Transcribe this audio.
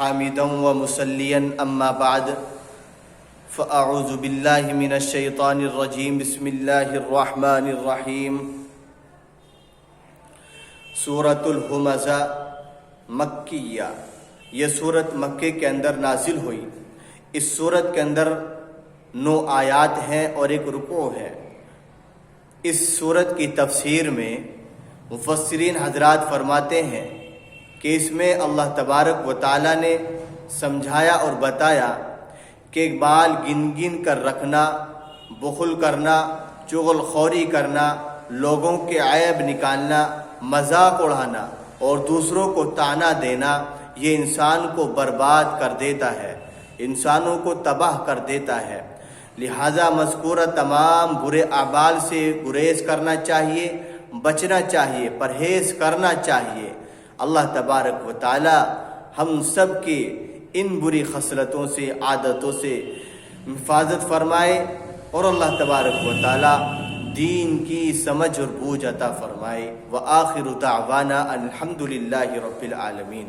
حامدا ومصليا أما بعد فأعوذ بالله من الشيطان الرجيم بسم الله الرحمن الرحيم سورۃ الہمزہ مکیہ، یہ سورت مکے کے اندر نازل ہوئی۔ اس سورت کے اندر 9 آیات ہیں اور ایک رکوع ہے۔ اس سورت کی تفسیر میں مفسرین حضرات فرماتے ہیں کہ اس میں اللہ تبارک و تعالیٰ نے سمجھایا اور بتایا کہ بال گن گن کر رکھنا، بخل کرنا، چغل خوری کرنا، لوگوں کے عیب نکالنا، مذاق اڑانا اور دوسروں کو طعنہ دینا یہ انسان کو برباد کر دیتا ہے، انسانوں کو تباہ کر دیتا ہے۔ لہذا مذکورہ تمام برے اعمال سے گریز کرنا چاہیے، بچنا چاہیے، پرہیز کرنا چاہیے۔ اللہ تبارک و تعالی ہم سب کی ان بری خصلتوں سے، عادتوں سے حفاظت فرمائے اور اللہ تبارک و تعالی دین کی سمجھ اور بوجھ عطا فرمائے۔ وآخر دعوانا الحمد للہ رب العالمین۔